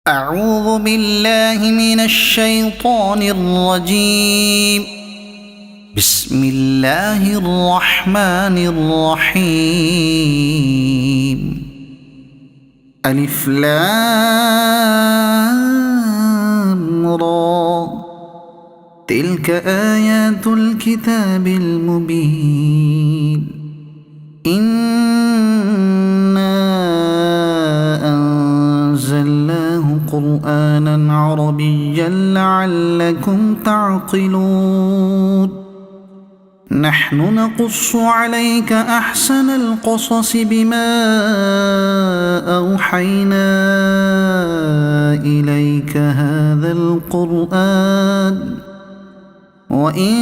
أعوذ بالله من الشيطان الرجيم. بسم الله الرحمن الرحيم. ألف لام را، تلك آيات الكتاب المبين. قرآنا عربيا لعلكم تعقلون. نحن نقص عليك أحسن القصص بما أوحينا إليك هذا القرآن وإن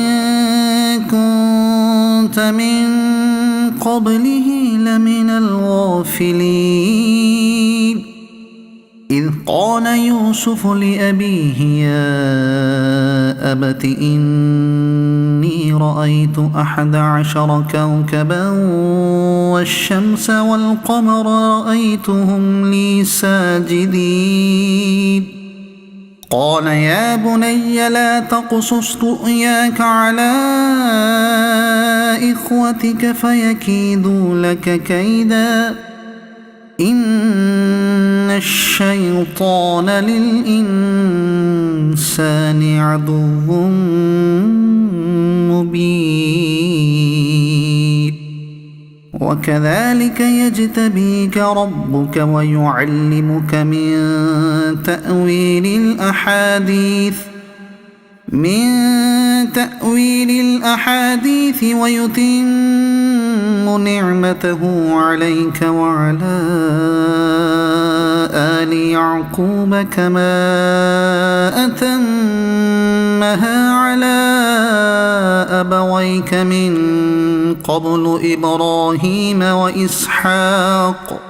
كنت من قبله لمن الغافلين. إذ قال يوسف لأبيه يا أبت إني رأيت 11 كوكبا والشمس والقمر رأيتهم لي ساجدين. قال يا بني لا تقصص رؤياك على إخوتك فيكيدوا لك كيدا إن الشيطان للإنسان عدو مبين. وكذلك يجتبيك ربك ويعلمك من تأويل الأحاديث ويتم نعمته عليك وعلى آل يعقوب كما أتمها على أبويك من قبل إبراهيم وإسحاق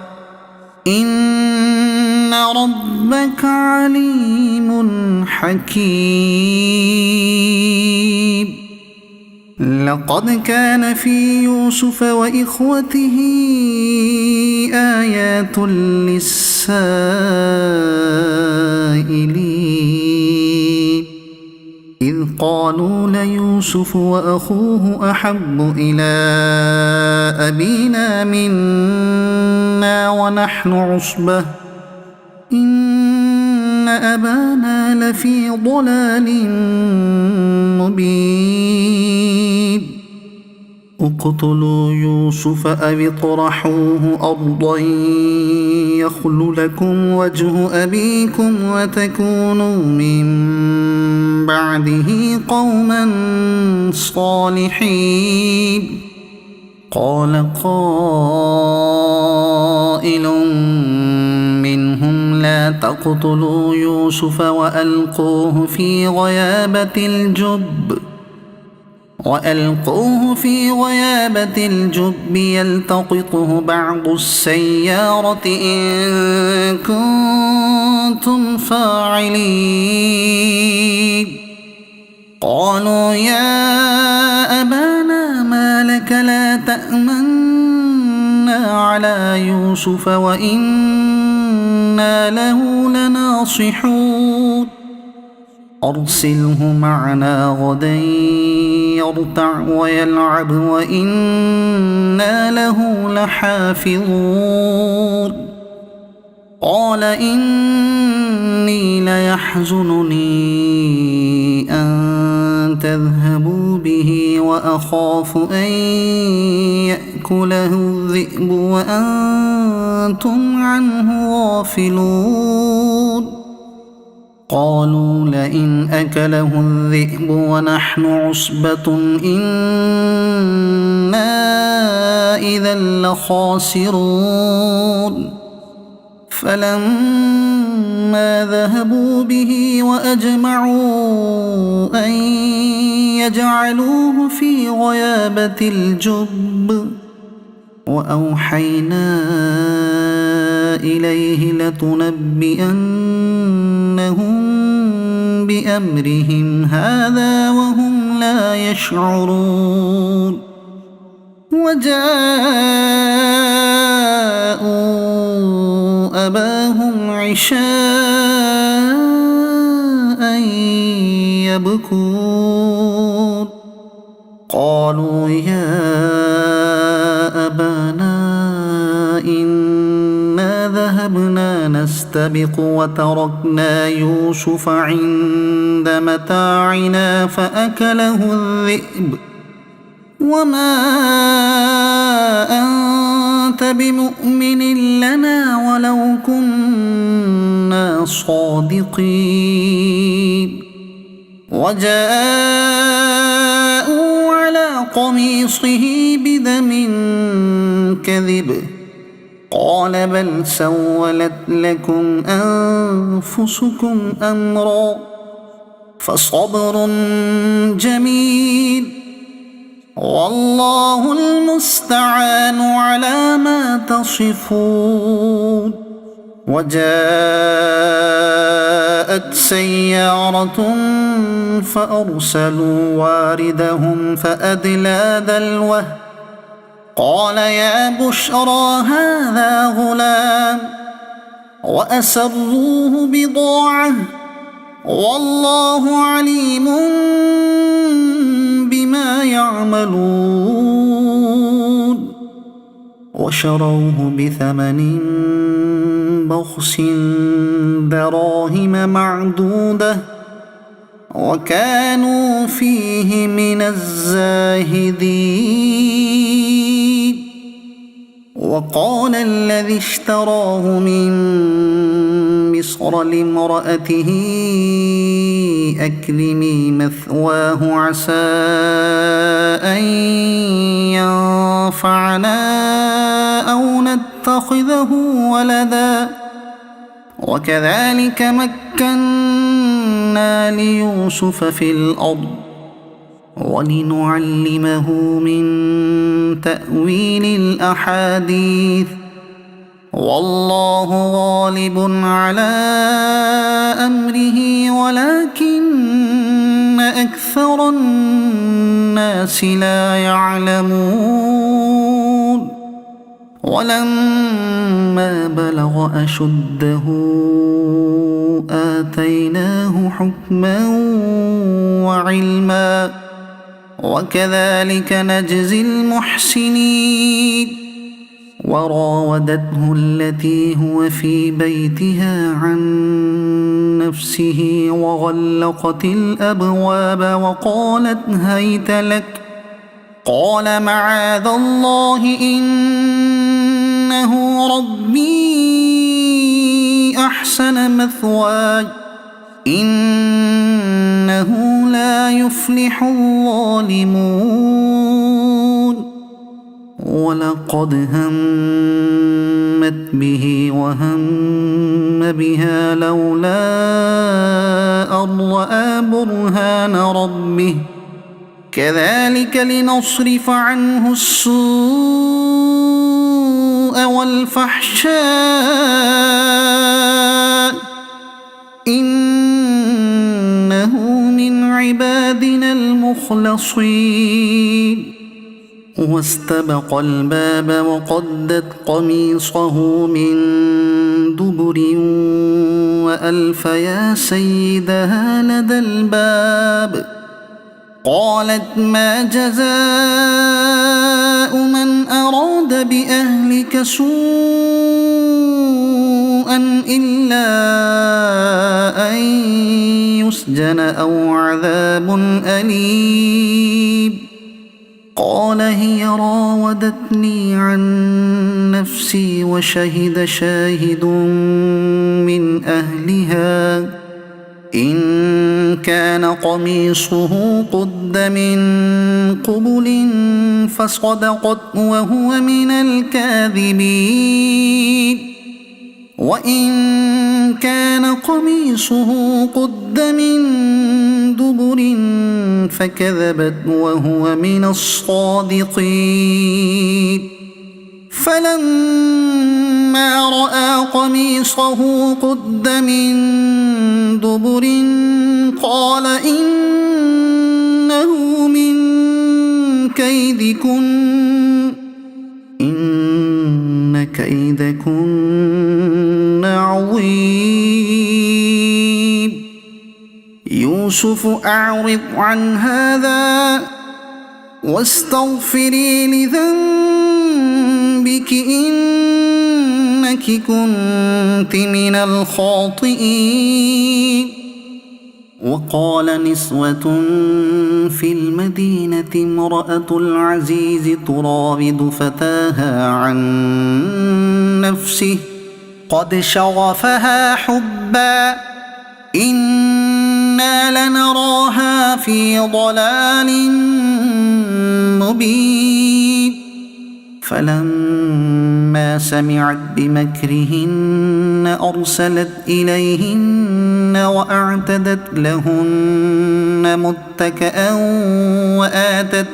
إن ربك عليم حكيم. لقد كان في يوسف وإخوته آيات للسائلين إذ قالوا ليوسف وأخوه أحب إلى أبينا منا ونحن عصبة إن أبانا لفي ضلال مبين. اقتلوا يوسف أو اطرحوه أرضا يخل لكم وجه أبيكم وتكونوا من بعده قوما صالحين. قال قائل منهم لا تقتلوا يوسف وألقوه في غيابة الجب يلتقطه بعض السيارة إن كنتم فاعلين. قالوا يا أبانا ما لك لا تأمنا على يوسف وإنا له لناصحون. أرسله معنا غدا يرتع ويلعب وإنا له لحافظون. قال إني ليحزنني أن تذهبوا به وأخاف أن يأكله الذئب وأنتم عنه غافلون. قالوا لئن أكله الذئب ونحن عصبة إنا إذا لخاسرون. فلما ذهبوا به وأجمعوا أن يجعلوه في غيابة الجب وأوحينا إليه لتنبئنهم بأمرهم هذا وهم لا يشعرون. وجاءوا أباهم عشاء يبكون قالوا يا أبانا إنا ذهبنا نستبق وتركنا يوسف عند متاعنا فأكله الذئب وما أنت بمؤمن لنا ولو كنا صادقين وجاءوا على قميصه بدم كذب قال بل سولت لكم أنفسكم أمرا فصبر جميل والله المستعان على ما تصفون وجاءت سيارة فأرسلوا واردهم فأدلى دلوه قال يا بشرى هذا غلام وأسروه بضاعة والله عليم بما يعملون وشروه بثمن بخس دراهم معدودة وكانوا فيه من الزاهدين وقال الذي اشتراه من مصر لامرأته أكرمي مثواه عسى أن ينفعنا أو نتخذه ولدا وكذلك مكنا ليوسف في الأرض ولنعلمه من تأويل الأحاديث والله غالب على أمره ولكن أكثر الناس لا يعلمون ولما بلغ أشده آتيناه حكما وعلما وكذلك نجزي المحسنين وراودته التي هو في بيتها عن نفسه وغلقت الأبواب وقالت هيت لك قال معاذ الله إنه ربي أحسن مثواي إنه لا يفلح الظالمون ولقد همت به وهم بها لولا أن رأى برهان ربه كذلك لنصرف عنه السوء والفحشاء إنه من عبادنا المخلصين واستبق الباب وقدت قميصه من دبر وألف يا سيدها لدى الباب قالت ما جزاء من أراد بأهلك سوءا إلا أن يسجن أو عذاب أليم قال هي راودتني عن نفسي وشهد شاهد من أهلها إن كان قميصه قد من قبل فصدقت وهو من الكاذبين وإن كان قميصه قد من دبر فكذبت وهو من الصادقين فلما رأى قميصه قد من دبر قال إنه من كيدكن إن كيدكن عظيم يوسف أعرض عن هذا واستغفري لذنبك إنك كنت من الخاطئين. وقال نسوة في المدينة امرأة العزيز تراود فتاها عن نفسه قد شغفها حبا إنا لنراها في ضلال مبين. فلما سمعت بمكرهن أرسلت إليهن وأعتدت لهن متكئا وآتت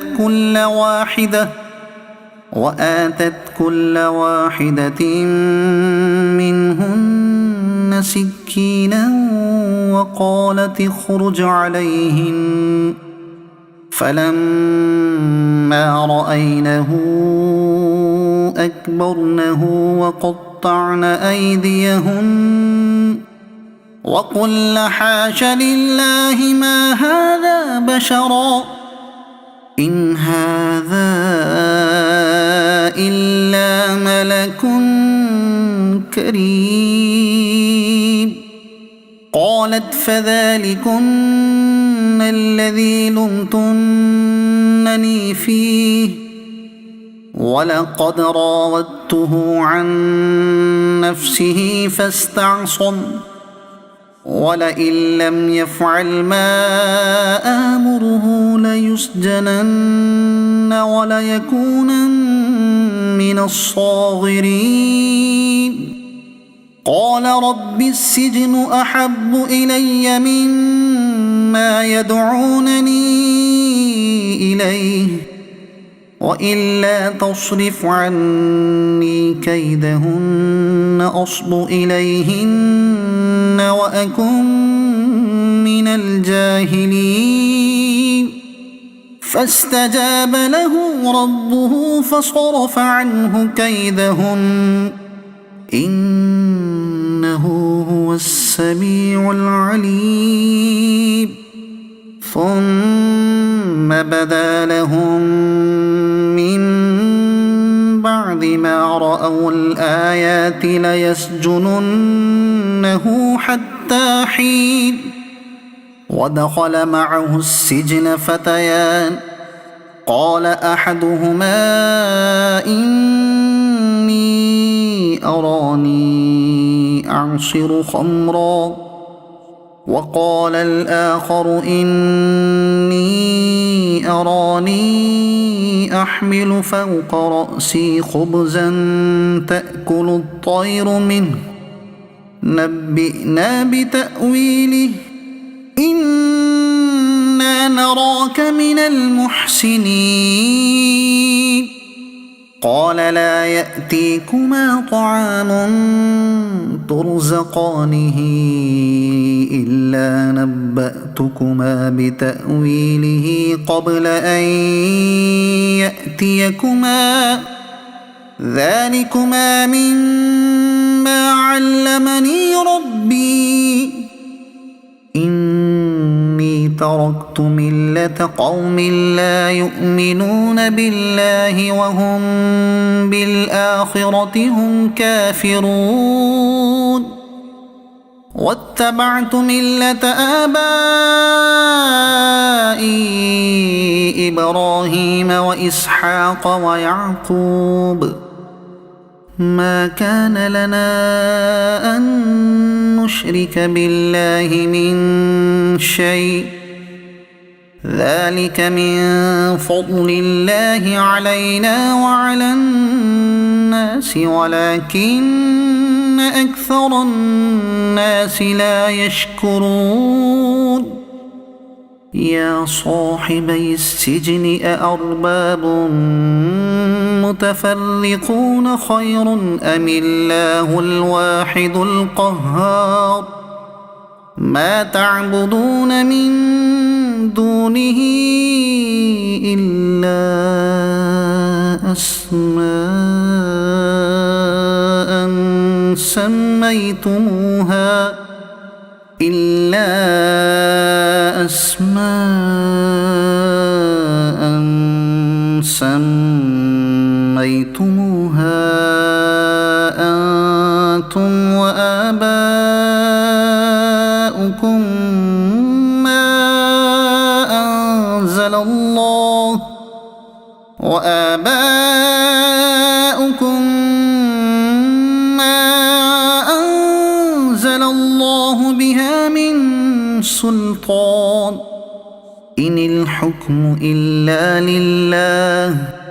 كل واحدة منهن سكينا وقالت اخرج عليهن. فلما رأينه أكبرنه وقطعن أيديهن وقلن حاش لله ما هذا بشرا إن هذا إلا ملك كريم. قالت فذلكن الذي لمتنني فيه ولقد راودته عن نفسه فاستعصم ولئن لم يفعل ما آمره ليسجنن وليكونن من الصاغرين. قال رب السجن أحب إلي مما يدعونني إليه وإلا تصرف عني كيدهن أصب إليهن وأكن من الجاهلين. فاستجاب له ربه فصرف عنه كيدهن إنه هو السميع العليم. ثم بدا لهم من بعد ما رأوا الآيات ليسجننه حتى حين. ودخل معه السجن فتيان قال أحدهما إني أراني أعصر خمرا وقال الآخر إني أراني أحمل فوق رأسي خبزا تأكل الطير منه نبئنا بتأويله إنا نراك من المحسنين. قال لا يأتيكما طعام ترزقانه إلا نبأتكما بتأويله قبل أن يأتيكما ذلكما مما علمني ربي إني تركت ملة قوم لا يؤمنون بالله وهم بالآخرة هم كافرون واتبعت ملة آبائي إبراهيم وإسحاق ويعقوب ما كان لنا أن نشرك بالله من شيء ذلك من فضل الله علينا وعلى الناس ولكن أكثر الناس لا يشكرون. يا صاحبي السجن أأرباب متفرقون خير أم الله الواحد القهار ما تعبدون من دونه إلا أسماء أسماء سميتموها أنتم وآباؤكم ما أنزل الله بها من سلطان إن الحكم إلا لله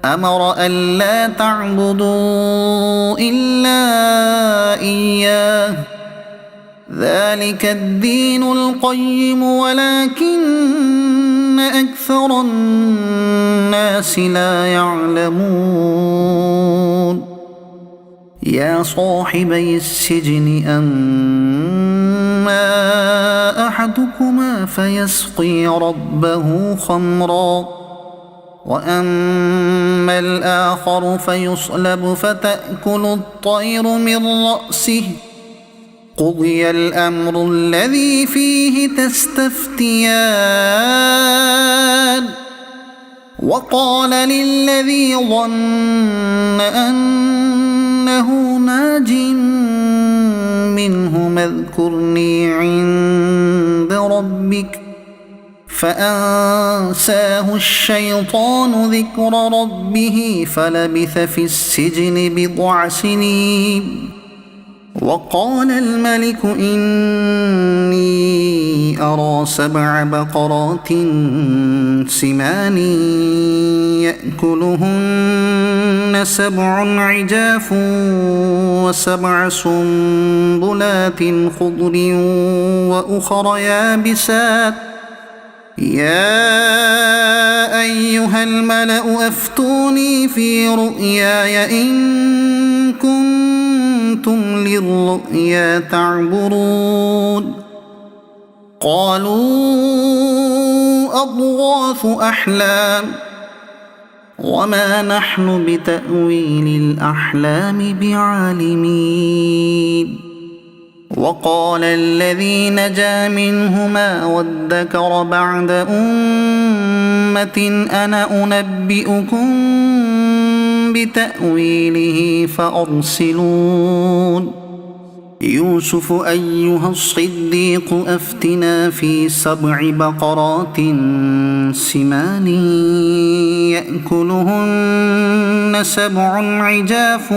أمر ألا تعبدوا إلا إياه ذلك الدين القيم ولكن أكثر الناس لا يعلمون يا صاحبي السجن أما أحدكما فيسقي ربه خمرا وأما الآخر فيصلب فتأكل الطير من رأسه قضي الأمر الذي فيه تستفتيان وقال للذي ظن أنه ناج منه اذكرني عند ربك فأنساه الشيطان ذكر ربه فلبث في السجن بضع سنين وقال الملك إني أرى 7 بقرات سمان يأكلهن 7 عجاف و7 سنبلات خضر وأخر يابسات يا أيها الملأ أفتوني في رؤياي إن كنتم للرؤيا تعبرون قالوا أضغاث أحلام وما نحن بتأويل الأحلام بعالمين وقال الذي نجا منهما وادكر بعد أمة أنا أنبئكم بتأويله فأرسلون يوسف أيها الصديق أفتنا في 7 بقرات سمان يأكلهن 7 عجاف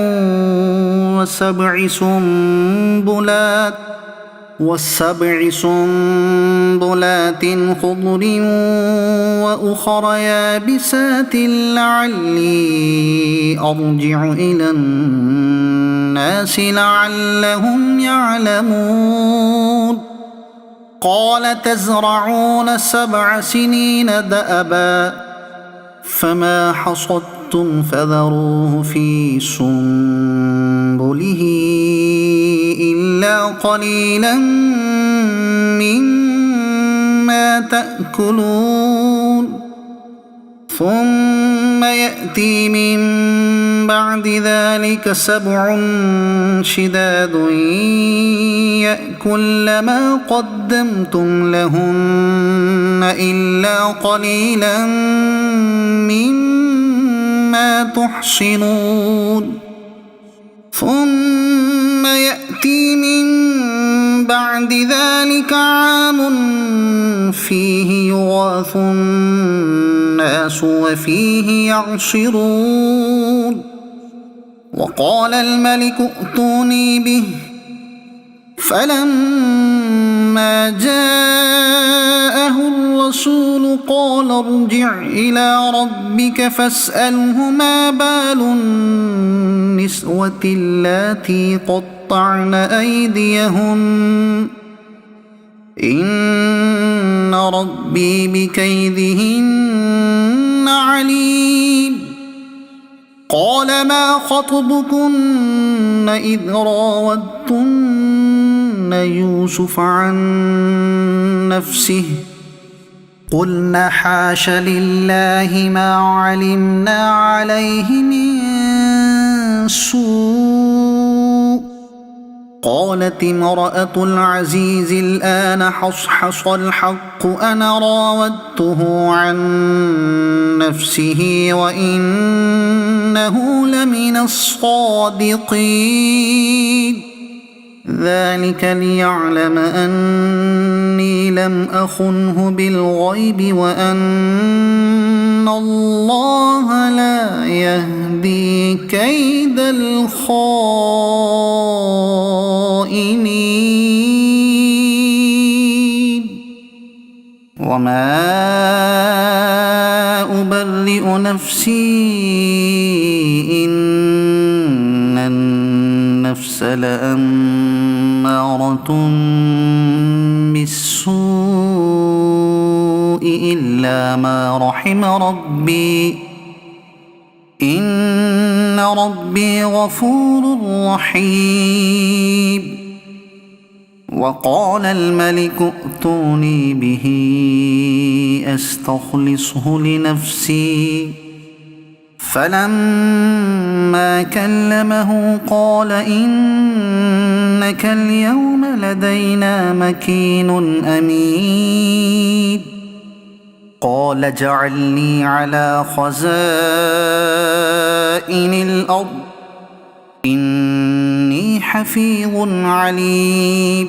و7 سنبلات خضر وأخر يابسات لعلي أرجع إلى الناس لعلهم يعلمون قال تزرعون 7 سنين دأبا فما حصدتم فذروه في سنبله إلا قليلا مما تأكلون ثم يأتي من بعد ذلك 7 شداد يأكل ما قدمتم لهن إلا قليلا مما تحصنون ثم يأتي من بعد ذلك عام فيه يغاث الناس وفيه يعصرون وقال الملك ائتوني به فلما جاءه الرسول قال ارجع إلى ربك فاسأله ما بال النسوة اللاتي قطعن أيديهن إن ربي بكيدهن عليم قال ما خطبكن إذ راودتن يوسف عن نفسه قلنا حاش لله ما علمنا عليه من سوء قالت امرأة العزيز الآن حصحص الحق أنا راودته عن نفسه وإنه لمن الصادقين ذلك ليعلم أني لم أخنه بالغيب وأن الله لا يهدي كيد الخائنين وما أبرئ نفسي إن النفس لأمارة بالسوء إلا ما رحم ربي إن ربي غفور رحيم وقال الملك ائتوني به أستخلصه لنفسي فلما كلمه قال إنك اليوم لدينا مكين أمين قال اجعلني على خزائن الأرض إني حفيظ عليم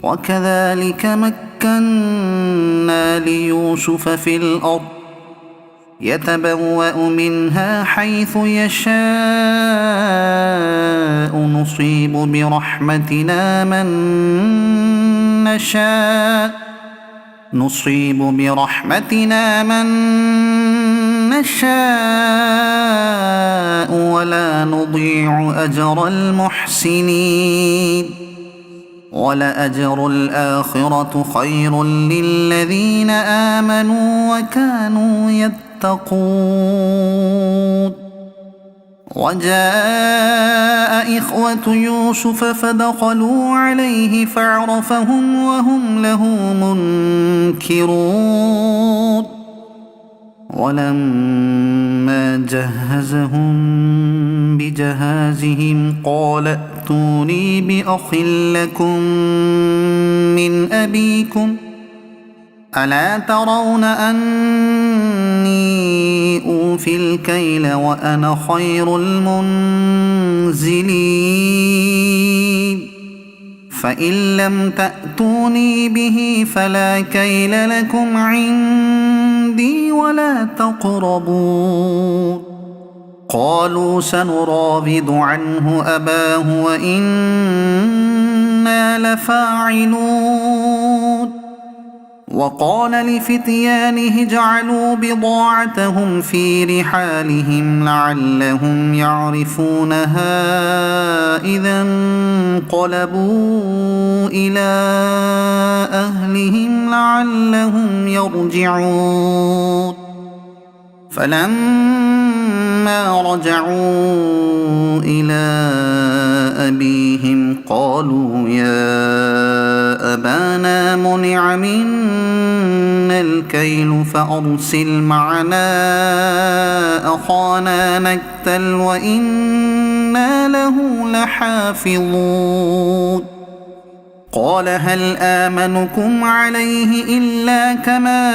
وكذلك مكنا ليوسف في الأرض يتبوأ منها حيث يشاء نصيب برحمتنا من نشاء ولا نضيع أجر المحسنين ولأجر الآخرة خير للذين آمنوا وكانوا يتقون وجاء إخوة يوسف فدخلوا عليه فعرفهم وهم له منكرون ولما جهزهم بجهازهم قال ائتوني بأخ لكم من أبيكم ألا ترون أني أوفي الكيل وأنا خير المنزلين فإن لم تأتوني به فلا كيل لكم عندي ولا تقربون قالوا سنراود عنه أباه وإنا لفاعلون وقال لفتيانه اجعلوا بضاعتهم في رحالهم لعلهم يعرفونها إذا انقلبوا إلى أهلهم لعلهم يرجعون فلما رجعوا إلى أبيهم قالوا يا أبانا منع منا الكيل فأرسل معنا أخانا نكتل وإنا له لحافظون قال هل آمنكم عليه إلا كما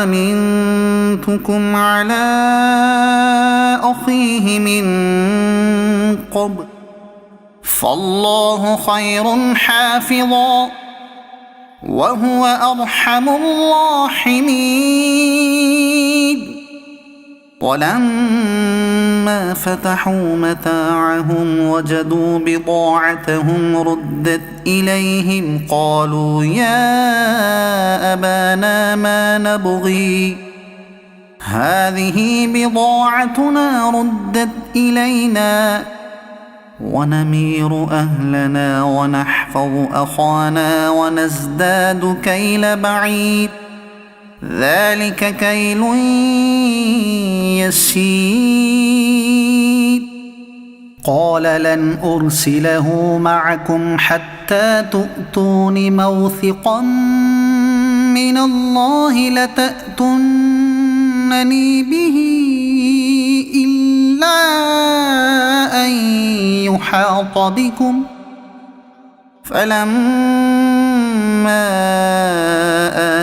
أمنتكم على أخيه من قبل فالله خير حافظا وهو أرحم الراحمين ولما فتحوا متاعهم وجدوا بضاعتهم ردت إليهم قالوا يا أبانا ما نبغي هذه بضاعتنا ردت إلينا ونمير أهلنا ونحفظ أخانا ونزداد كيل بعيد ذلك كيل يسير قال لن أرسله معكم حتى تؤتون موثقا من الله لتأتونني به إلا إلا أن يحاط بكم فلما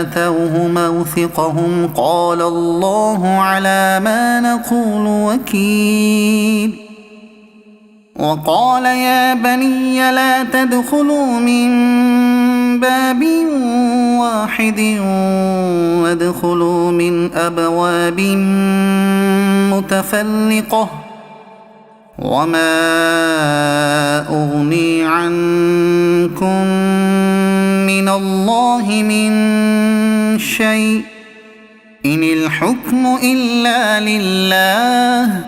آتوه موثقهم قال الله على ما نقول وكيل وقال يا بني لا تدخلوا من باب واحد وادخلوا من أبواب متفرقة وما أغني عنكم من الله من شيء إن الحكم إلا لله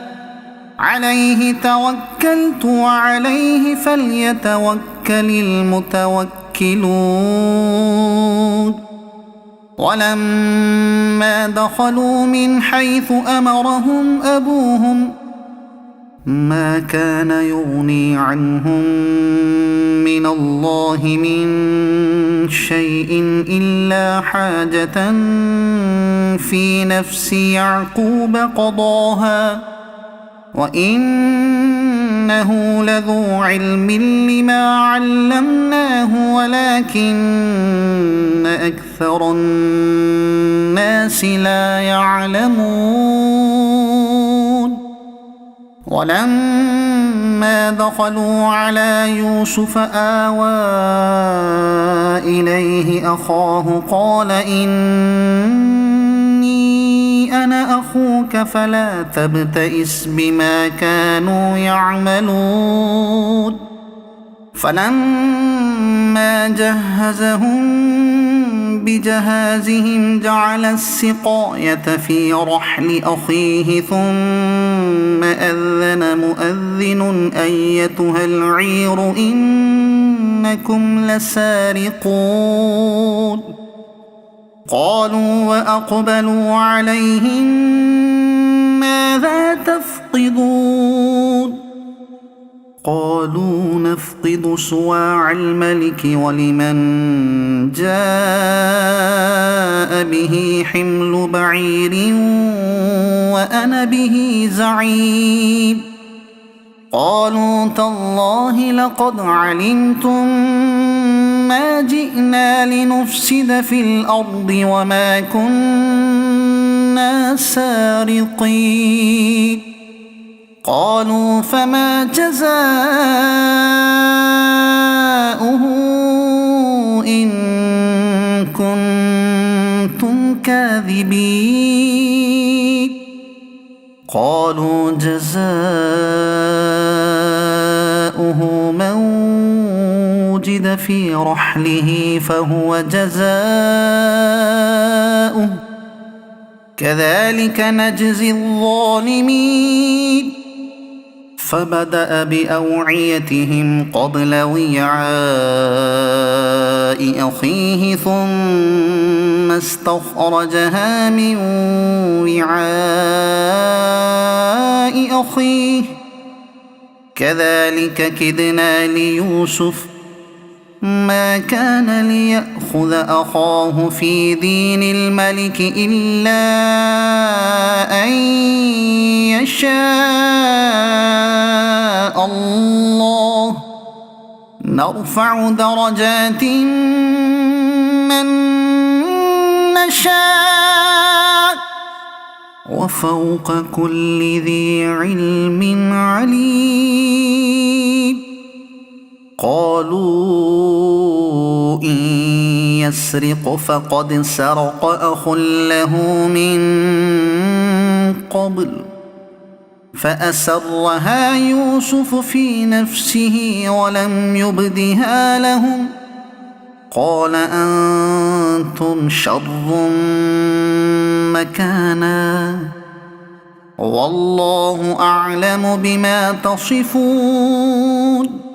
عليه توكلت وعليه فليتوكل المتوكلون ولما دخلوا من حيث أمرهم أبوهم ما كان يغني عنهم من الله من شيء إلا حاجة في نفس يعقوب قضاها وإنه لذو علم لما علمناه ولكن أكثر الناس لا يعلمون ولما دخلوا على يوسف آوى إليه أخاه قال إني أنا أخوك فلا تبتئس بما كانوا يعملون فلما جهزهم بجهازهم جعل السقاية في رحل أخيه ثم أذن مؤذن أيتها العير إنكم لسارقون قالوا وأقبلوا عليهم ماذا تفقدون قالوا نفقد صواع الملك ولمن جاء به حمل بعير وأنا به زعيم قالوا تالله لقد علمتم ما جئنا لنفسد في الأرض وما كنا سارقين قالوا فما جزاؤه إن كنتم كاذبين قالوا جزاؤه من وجد في رحله فهو جزاؤه كذلك نجزي الظالمين فبدأ بأوعيتهم قبل وعاء أخيه ثم استخرجها من وعاء أخيه كذلك كدنا ليوسف ما كان ليأخذ أخاه في دين الملك إلا أن يشاء الله نرفع درجات من نشاء وفوق كل ذي علم عليم قالوا إن يسرق فقد سرق أخ له من قبل فأسرها يوسف في نفسه ولم يبدها لهم قال أنتم شر مكانا والله أعلم بما تصفون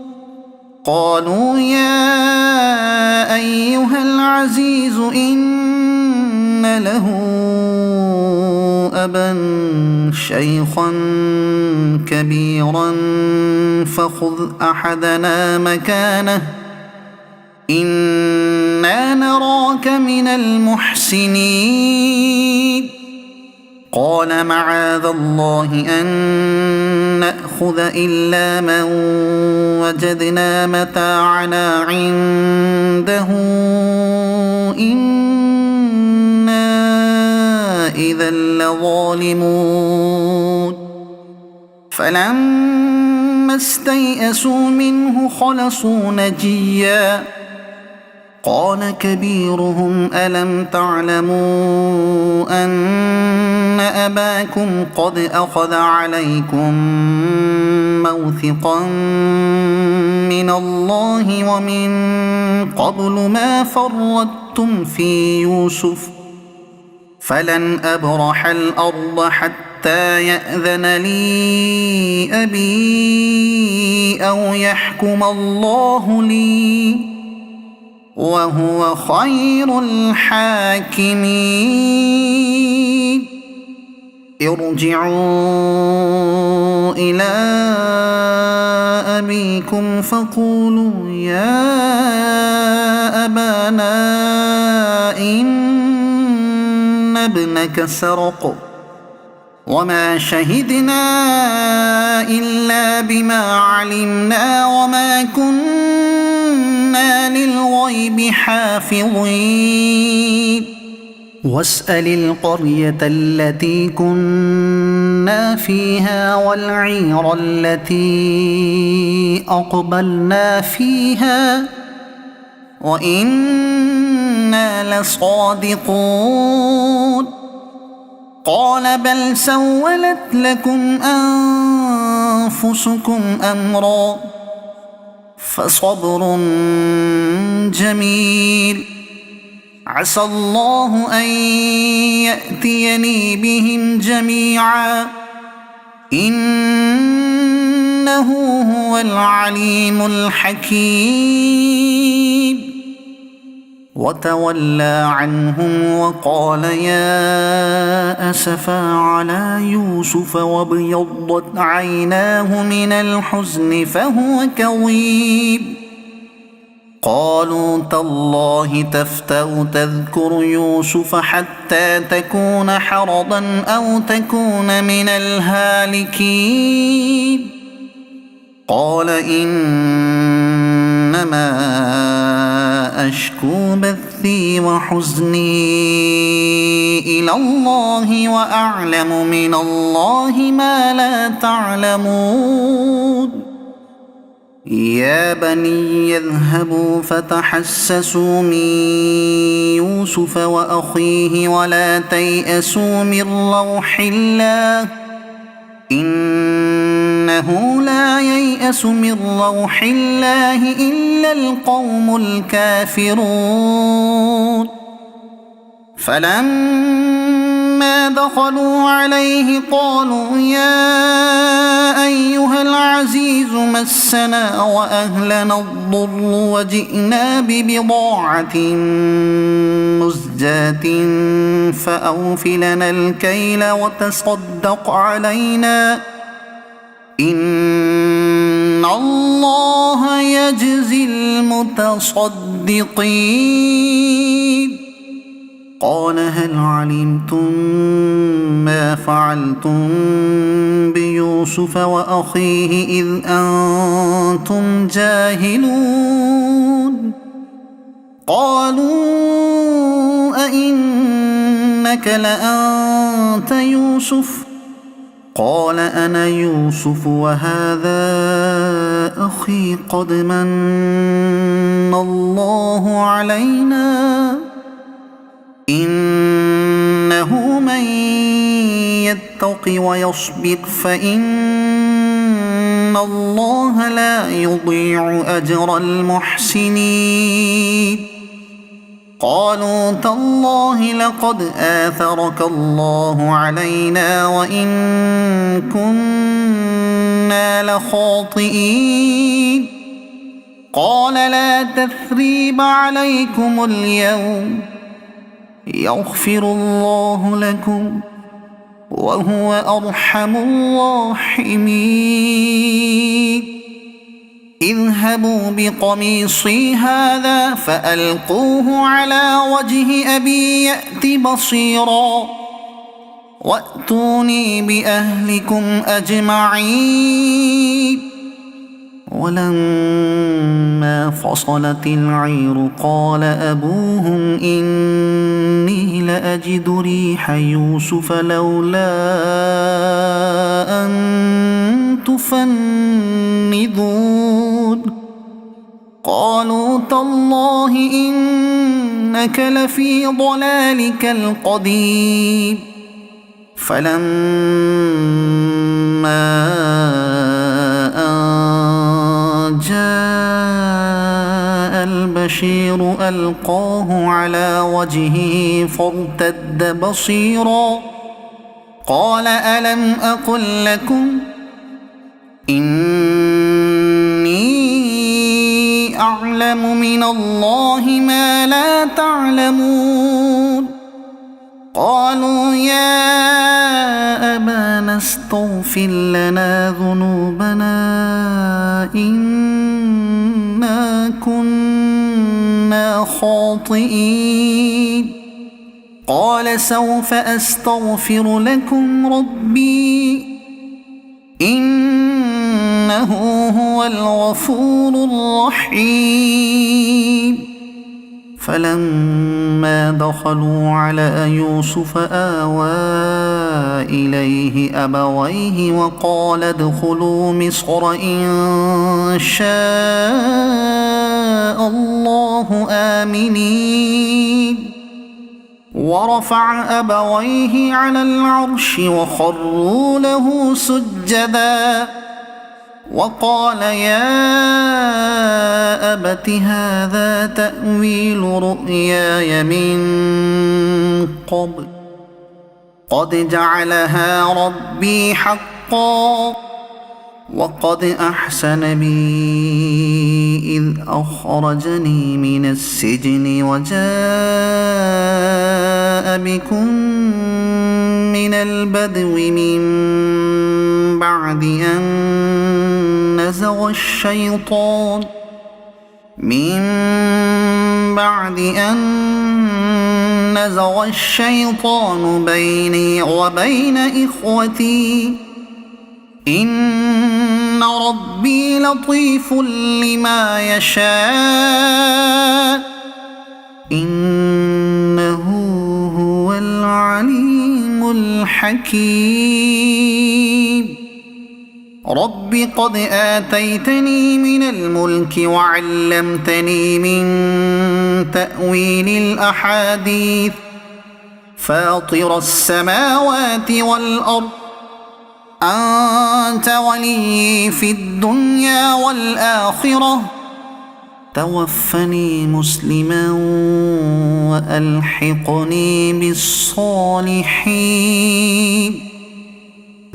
قالوا يا أيها العزيز إن له أبا شيخا كبيرا فخذ أحدنا مكانه إنا نراك من المحسنين قال معاذ الله أن نأخذ إلا من وجدنا متاعنا عنده إنا إذا لظالمون فلما استيئسوا منه خلصوا نجيا قال كبيرهم ألم تعلموا أن أباكم قد أخذ عليكم موثقا من الله ومن قبل ما فرطتم في يوسف فلن أبرح الأرض حتى يأذن لي أبي أو يحكم الله لي وهو خير الحاكمين ارجعوا إلى أبيكم فقولوا يا أبانا إن ابنك سرق وما شهدنا إلا بما علمنا وما كنا للغيب حافظين واسأل القرية التي كنا فيها والعير التي أقبلنا فيها وإنا لصادقون قال بل سولت لكم أنفسكم أمرا فصبر جميل عسى الله أن يأتيني بهم جميعا إنه هو العليم الحكيم وتولى عنهم وقال يا أسفا على يوسف وابيضت عيناه من الحزن فهو كظيم قالوا تالله تفتأ تذكر يوسف حتى تكون حرضا أو تكون من الهالكين قال إنما أشكو بثي وحزني إلى الله وأعلم من الله ما لا تعلمون يا بني اذهبوا فتحسسوا من يوسف وأخيه ولا تيأسوا من روح الله إنه لا ييأس من روح الله إلا القوم الكافرون فلما دخلوا عليه قالوا يا أيها العزيز مسنا وأهلنا الضر وجئنا ببضاعة مزجاة فأوف لنا الكيل وتصدق علينا إن الله يجزي المتصدقين قال هل علمتم ما فعلتم بيوسف وأخيه إذ أنتم جاهلون قالوا أئنك لأنت يوسف قال أنا يوسف وهذا أخي قد من الله علينا إنه من يتق ويصبر فإن الله لا يضيع أجر المحسنين قالوا تالله لقد آثرك الله علينا وإن كنا لخاطئين قال لا تثريب عليكم اليوم يغفر الله لكم وهو أرحم الراحمين اذهبوا بقميصي هذا فألقوه على وجه أبي يأت بصيرا وأتوني بأهلكم أجمعين. ولما فصلت العير قال أبوهم إني لأجد ريح يوسف لولا أن تفندون. قالوا تالله إنك لفي ضلالك القديم. فلما أن جاء البشير ألقاه على وجهه فارتد بصيرا قال ألم أقل لكم إني أعلم من الله ما لا تعلمون. قالوا يا أبانا استغفر لنا ذنوبنا إنا كنا خاطئين. قال سوف أستغفر لكم ربي إنه هو الغفور الرحيم. فلما دخلوا على يوسف آوى إليه أبويه وقال ادخلوا مصر إن شاء الله آمنين. ورفع أبويه على العرش وخروا له سجدا وقال يا أبت هذا تأويل رؤياي من قبل قد جعلها ربي حقا وقد أحسن بي إذ أخرجني من السجن وجاء بكم من البدو من بعد أن نزغ الشيطان بيني وبين إخوتي إن ربي لطيف لما يشاء إنه هو العليم الحكيم. رب قد آتيتني من الملك وعلمتني من تأويل الأحاديث فاطر السماوات والأرض أنت ولي في الدنيا والآخرة توفني مسلما وألحقني بالصالحين.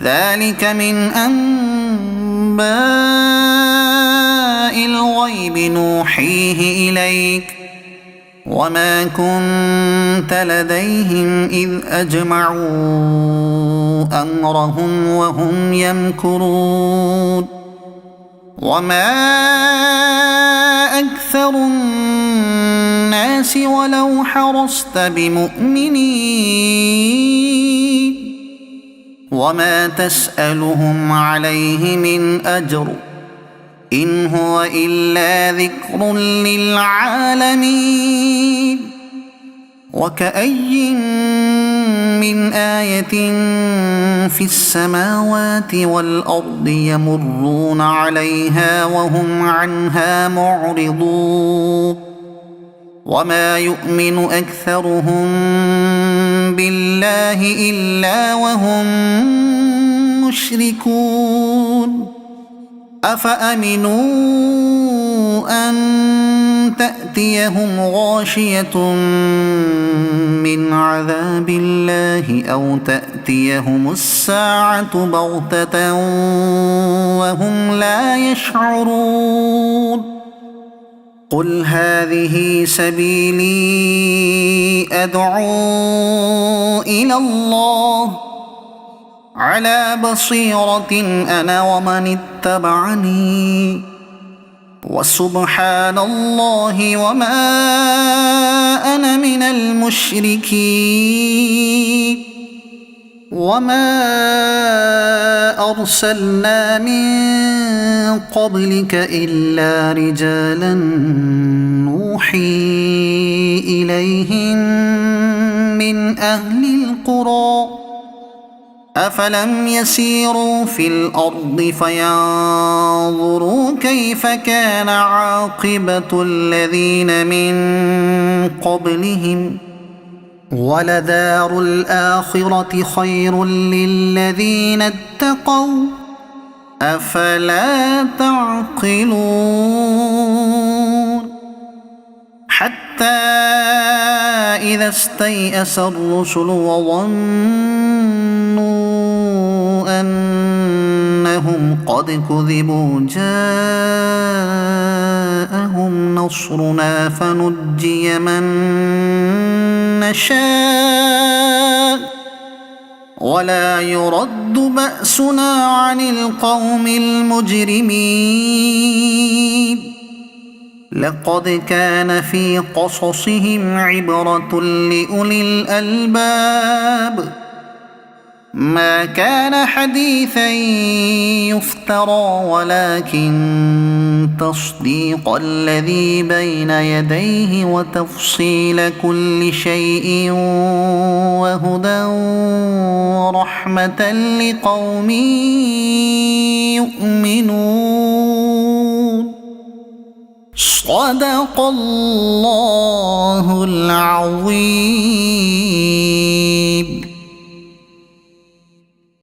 ذلك من أنباء الغيب نوحيه إليك وما كنت لديهم إذ أجمعوا أمرهم وهم يمكرون. وما أكثر الناس ولو حرصت بمؤمنين وما تسألهم عليه من أجر إن هو إلا ذكر للعالمين. وكأي من آية في السماوات والأرض يمرون عليها وهم عنها معرضون وما يؤمن أكثرهم بالله إلا وهم مشركون. أفأمنوا أن تأتيهم غاشية من عذاب الله أو تأتيهم الساعة بغتة وهم لا يشعرون. قل هذه سبيلي أدعو إلى الله على بصيرة أنا ومن اتبعني وسبحان الله وما أنا من المشركين. وما أرسلنا من قبلك إلا رجالا نوحي إليهم من أهل القرى أفلم يسيروا في الأرض فينظروا كيف كان عاقبة الذين من قبلهم ولدار الآخرة خير للذين اتقوا أفلا تعقلون حتى إذا استيأس الرسل وظنوا أنهم قد كذبوا جاءهم نصرنا فنجي من نشاء ولا يرد بأسنا عن القوم المجرمين لقد كان في قصصهم عبرة لأولي الألباب ما كان حديثا يفترى ولكن تصديق الذي بين يديه وتفصيل كل شيء وهدى ورحمة لقوم يؤمنون صدق الله العظيم.